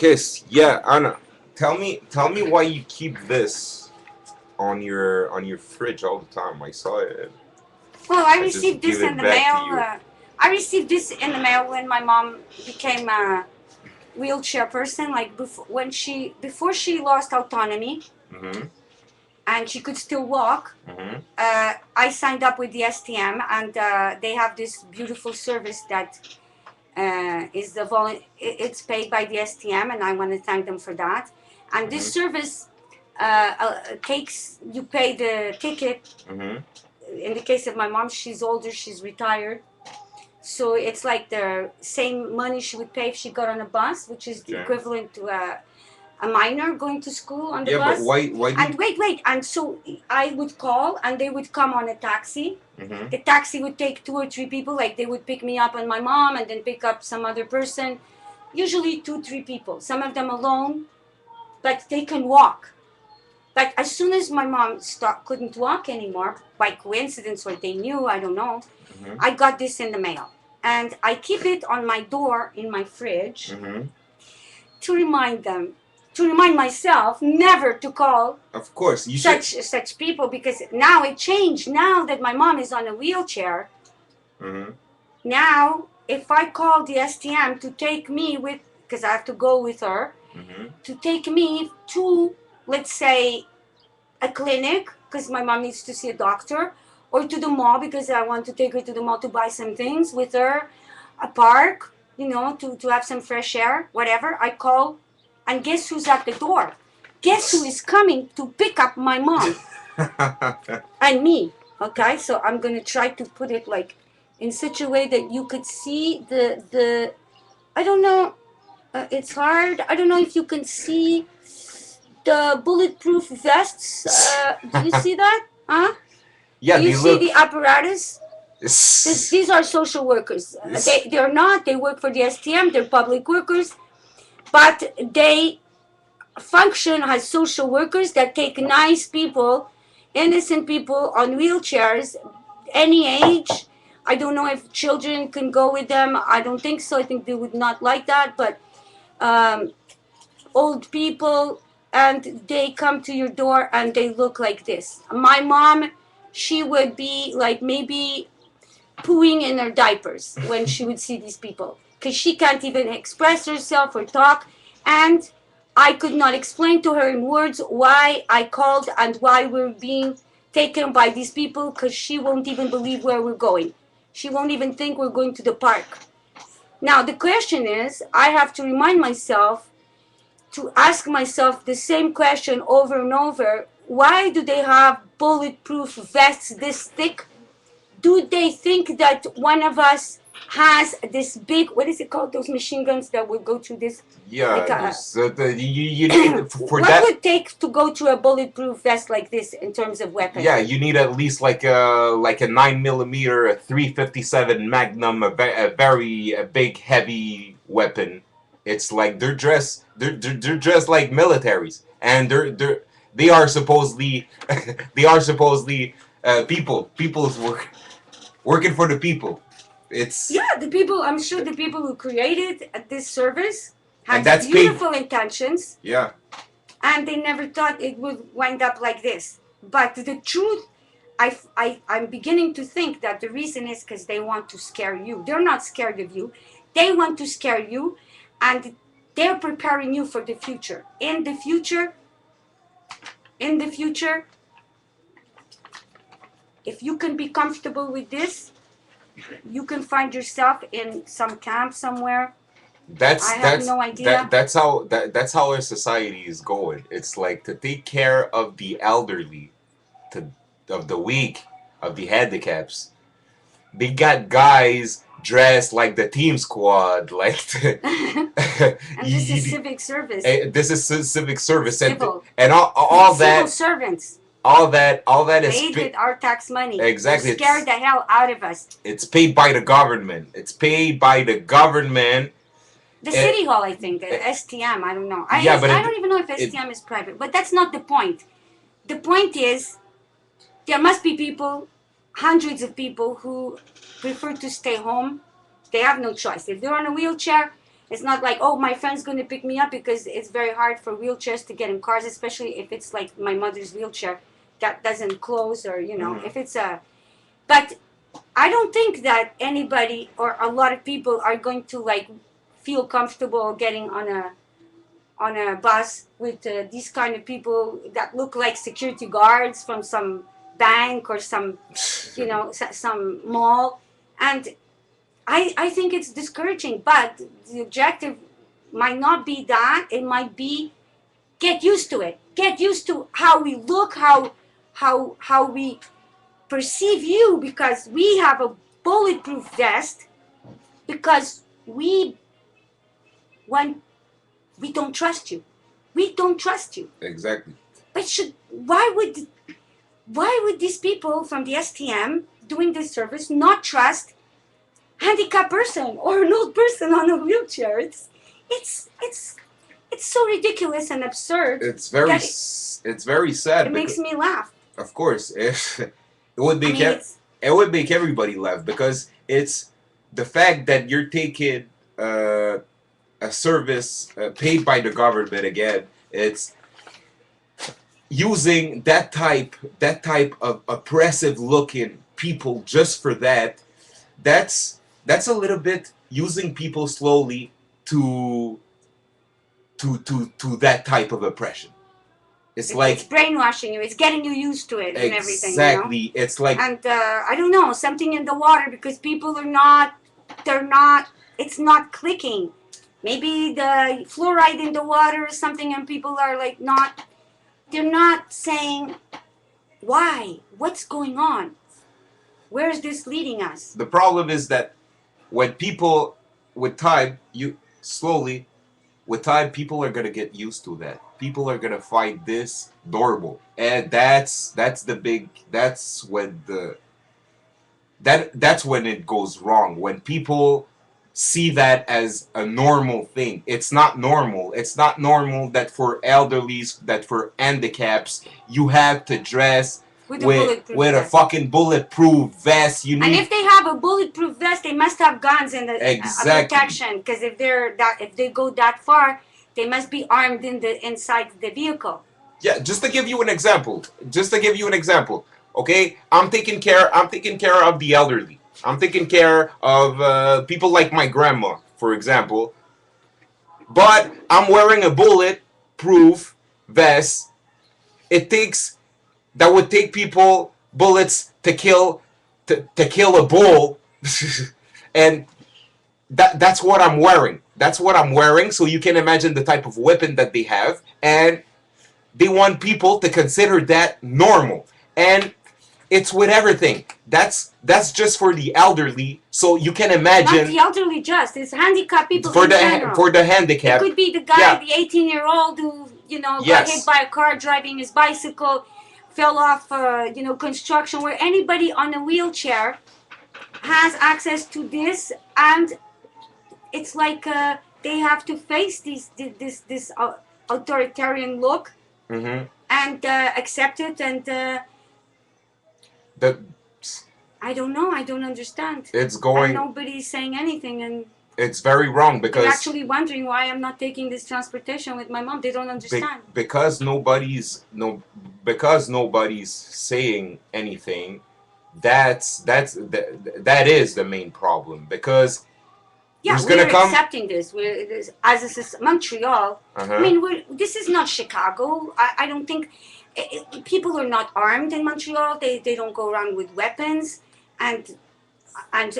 Okay, yeah, Anna. Tell me why you keep this on your fridge all the time. I saw it. Well, I I just received this give in it the back to mail. you. I received this in the mail when my mom became a wheelchair person. Like before she lost autonomy Mm-hmm. and she could still walk. Mm-hmm. I signed up with the STM, and they have this beautiful service that is it's paid by the STM, and I want to thank them for that. And this Mm-hmm. service takes you pay the ticket. Mm-hmm. In the case of my mom, she's older, she's retired, so it's like the same money she would pay if she got on a bus, which is the Okay. equivalent to a minor going to school on the Yeah, but bus. why do And wait, and so I would call, and they would come on a taxi. Mm-hmm. The taxi would take 2 or 3 people, like they would pick me up and my mom, and then pick up some other person. Usually 2, 3 people. Some of them alone, but they can walk. But as soon as my mom couldn't walk anymore, by coincidence or they knew, I don't know, Mm-hmm. I got this in the mail. And I keep it on my door in my fridge Mm-hmm. to remind them, to remind myself never to call Of course, you should. such people, because now it changed. Now that my mom is on a wheelchair, Mm-hmm. now if I call the STM to take me with, because I have to go with her, Mm-hmm. to take me to, let's say, a clinic because my mom needs to see a doctor, or to the mall because I want to take her to the mall to buy some things with her, a park, to have some fresh air, whatever. I call, and guess who's at the door? Guess who is coming to pick up my mom and me? Okay, so I'm gonna try to put it like in such a way that you could see the. I don't know. It's hard. I don't know if you can see the bulletproof vests. Do you see that? Huh? Yeah, Do you they see look. the apparatus? These are social workers. They're not. They work for the STM. They're public workers, but they function as social workers that take nice people, innocent people on wheelchairs, any age. I don't know if children can go with them. I don't think so. I think they would not like that. But um, old people, and they come to your door and they look like this. My mom, she would be like maybe pooing in her diapers when she would see these people because she can't even express herself or talk. And I could not explain to her in words why I called and why we're being taken by these people, because she won't even believe where we're going. She won't even think we're going to the park. Now the question is, I have to remind myself to ask myself the same question over and over. Why do they have bulletproof vests this thick? Do they think that one of us has this big, what is it called, those machine guns that would go through this, like Yeah, a, those. You need for what would that. it take to go through a bulletproof vest like this in terms of Yeah, weapons? you need at least like a 9 millimeter, a 357 Magnum, a very big heavy weapon. It's like they're dressed like militaries, and they are supposedly they are supposedly people's working for the people. It's Yeah, the people, I'm sure the people who created this service and had that's paid. beautiful intentions, Yeah, and they never thought it would wind up like this. But the truth, I'm beginning to think that the reason is because they want to scare you. They're not scared of you. They want to scare you, and they're preparing you for the future. In the future, if you can be comfortable with this, you can find yourself in some camp somewhere. I have no idea. that's how our society is going. It's like to take care of the elderly, to of the weak, of the handicaps. They got guys dressed like the team squad, like And this is civic service. this is civic service, Civil. and Civil servants all that is paid with our tax money exactly. to scare the hell out of us. It's paid by the government. It's paid by the government. The city hall, I think, STM, I don't know. Yeah, but I don't even know if STM is private, but that's not the point. The point is, there must be people, hundreds of people, who prefer to stay home. They have no choice. If they're on a wheelchair, It's not like, oh, my friend's going to pick me up, because it's very hard for wheelchairs to get in cars, especially if it's like my mother's wheelchair that doesn't close, or, if it's a... But I don't think that anybody or a lot of people are going to like feel comfortable getting on a bus with these kind of people that look like security guards from some bank or some some mall. And I think it's discouraging, but the objective might not be that. It might be get used to it. Get used to how we look, how we perceive you, because we have a bulletproof vest, because we don't trust you. We don't trust you. Exactly. But why would these people from the STM doing this service not trust handicapped person or an old person on a wheelchair? It's so ridiculous and absurd. It's very sad. It makes me laugh. Of course, it would make everybody laugh, because it's the fact that you're taking a service paid by the government again. It's using that type of oppressive looking people just for that. That's a little bit using people slowly to that type of oppression. It's brainwashing you. It's getting you used to it and everything. Exactly. It's like, and I don't know, something in the water, because people are not. It's not clicking. Maybe the fluoride in the water or something, and people are like not. They're not saying why. What's going on? Where is this leading us? The problem is that when people, with time, people are gonna get used to that. People are gonna find this normal, and that's when it goes wrong. When people see that as a normal thing, it's not normal. It's not normal that for elderlies, that for handicaps, you have to dress with a fucking bulletproof vest. And if they have a bulletproof vest, they must have guns and protection. Because if they go that far, they must be armed inside the vehicle. Yeah, just to give you an example. Okay, I'm taking care of the elderly. I'm taking care of people like my grandma, for example. But I'm wearing a bulletproof vest. That would take people bullets to kill a bull, and that's what I'm wearing. So you can imagine the type of weapon that they have, and they want people to consider that normal. And it's with everything. That's just for the elderly. So you can imagine. Not the elderly, it's handicapped people for in general. For the handicap. It could be the guy, the 18-year-old who got hit by a car driving his bicycle, fell off construction, where anybody on a wheelchair has access to this, and it's like they have to face this authoritarian look, and accept it, and I don't know. I don't understand. And nobody's saying anything, and it's very wrong, because they're actually wondering why I'm not taking this transportation with my mom. They don't understand. Because nobody's saying anything. That is the main problem, because we're accepting this. As Montreal. I mean, this is not Chicago. I don't think people are not armed in Montreal. They don't go around with weapons, and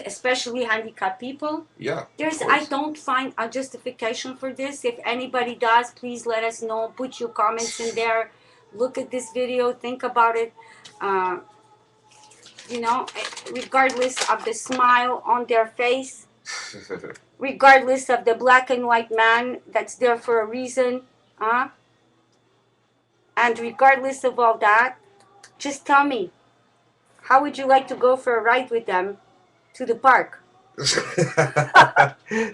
especially handicapped people. Yeah. I don't find a justification for this. If anybody does, please let us know. Put your comments in there. Look at this video. Think about it. Regardless of the smile on their face, regardless of the black and white man that's there for a reason, and regardless of all that, just tell me, how would you like to go for a ride with them to the park?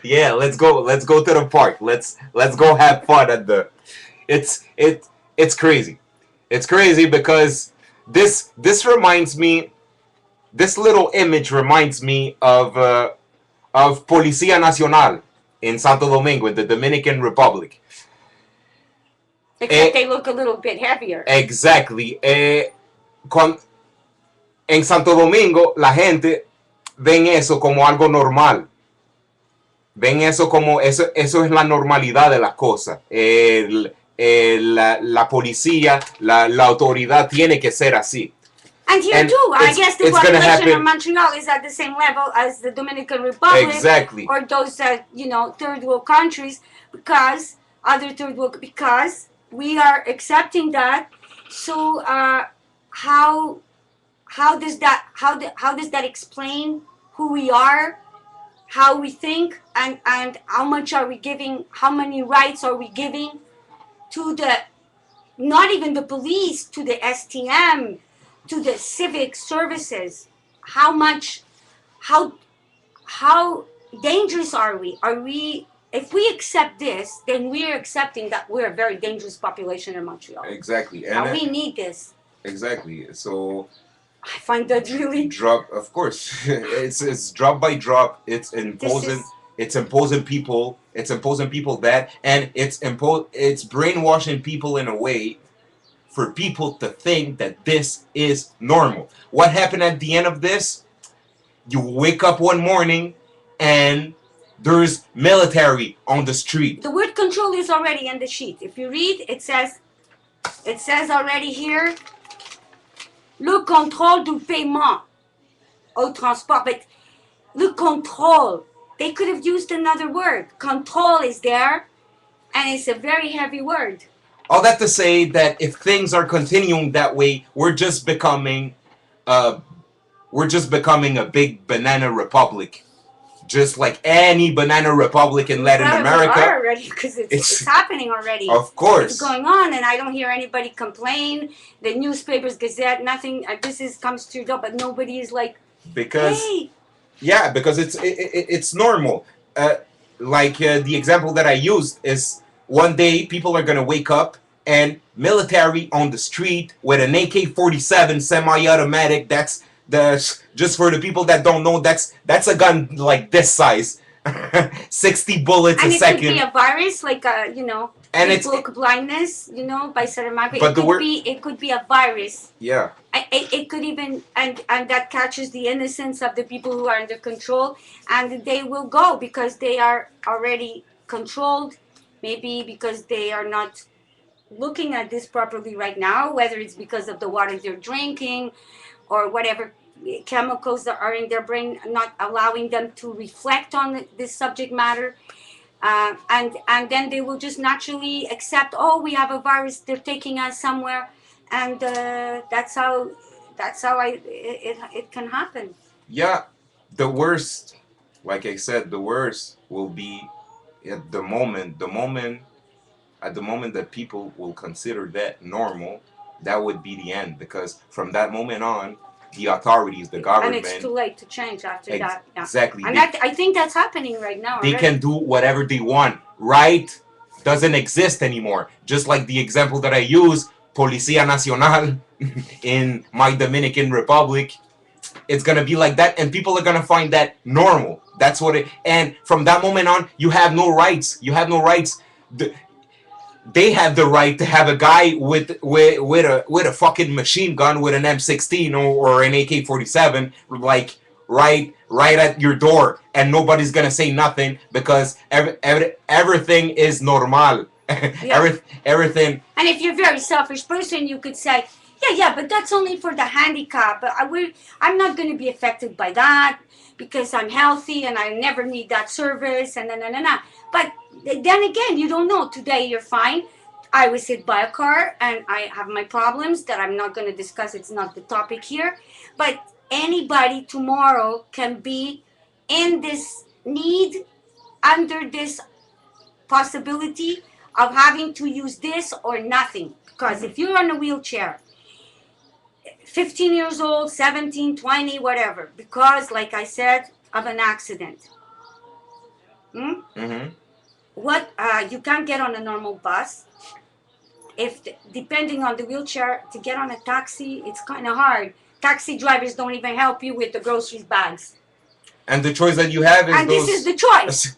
Yeah, let's go to the park. Let's go have fun at the. It's crazy. It's crazy, because this reminds me. This little image reminds me of Policía Nacional in Santo Domingo, in the Dominican Republic. Except they look a little bit heavier. Exactly. En Santo Domingo, la gente ven eso como algo normal. Ven eso como, eso es la normalidad de las cosas. La policía, la autoridad tiene que ser así. And here too, I guess the population of Montreal is at the same level as the Dominican Republic, exactly, or those third world countries, because because we are accepting that. So how does that explain who we are, how we think, and how much are we giving? How many rights are we giving to the not even the police, to the STM? To the civic services? How dangerous are we? If we accept this, then we are accepting that we're a very dangerous population in Montreal. Exactly. And we need this. Exactly. So I find that really drop, of course. it's drop by drop. It's imposing people. It's imposing people that, and it's brainwashing people in a way for people to think that this is normal. What happened at the end of this? You wake up one morning and there's military on the street. The word control is already in the sheet. If you read, it says already here, le contrôle du paiement au transport. But le contrôle, they could have used another word. Control is there, and it's a very heavy word. All that to say that if things are continuing that way, we're just becoming a big banana republic, just like any banana republic in Latin America. We are already, because it's happening already. Of course, it's going on, and I don't hear anybody complain. The newspapers, Gazette, nothing. This comes to the, but nobody is like, because hey. Yeah, because it's normal. The example that I used is, one day people are gonna wake up and military on the street with an AK-47 semi-automatic. That's just for the people that don't know. That's a gun like this size, 60 bullets a second. And it could be a virus, like and it's book blindness, by Saramago. But it could be a virus. Yeah. It could even and that catches the innocence of the people who are under control, and they will go because they are already controlled. Maybe because they are not looking at this properly right now, whether it's because of the water they're drinking or whatever chemicals that are in their brain, not allowing them to reflect on this subject matter. And then they will just naturally accept, oh, we have a virus, they're taking us somewhere, and that's how it can happen. Yeah, the worst, like I said, the worst will be at the moment that people will consider that normal. That would be the end, because from that moment on, the authorities, the government, and it's too late to change after that. Yeah. Exactly. And I think that's happening right now. They can do whatever they want. Right doesn't exist anymore. Just like the example that I use, Policía Nacional in my Dominican Republic, it's gonna be like that, and people are gonna find that normal. That's what it. And from that moment on, you have no rights. You have no rights. They have the right to have a guy with a fucking machine gun, with an M16 or an AK-47, like right at your door, and nobody's gonna say nothing, because everything is normal. Yeah. Everything. And if you're a very selfish person, you could say, yeah, but that's only for the handicap. I'm not going to be affected by that because I'm healthy and I never need that service, and na. But then again, you don't know. Today you're fine. I was hit by a car and I have my problems that I'm not going to discuss. It's not the topic here. But anybody tomorrow can be in this need, under this possibility of having to use this or nothing. Because if you're on a wheelchair, 15 years old, 17, 20, whatever, because, like I said, of an accident. Mm-hmm. You can't get on a normal bus. Depending on the wheelchair, to get on a taxi, it's kind of hard. Taxi drivers don't even help you with the groceries bags. And the choice that you have is this is the choice.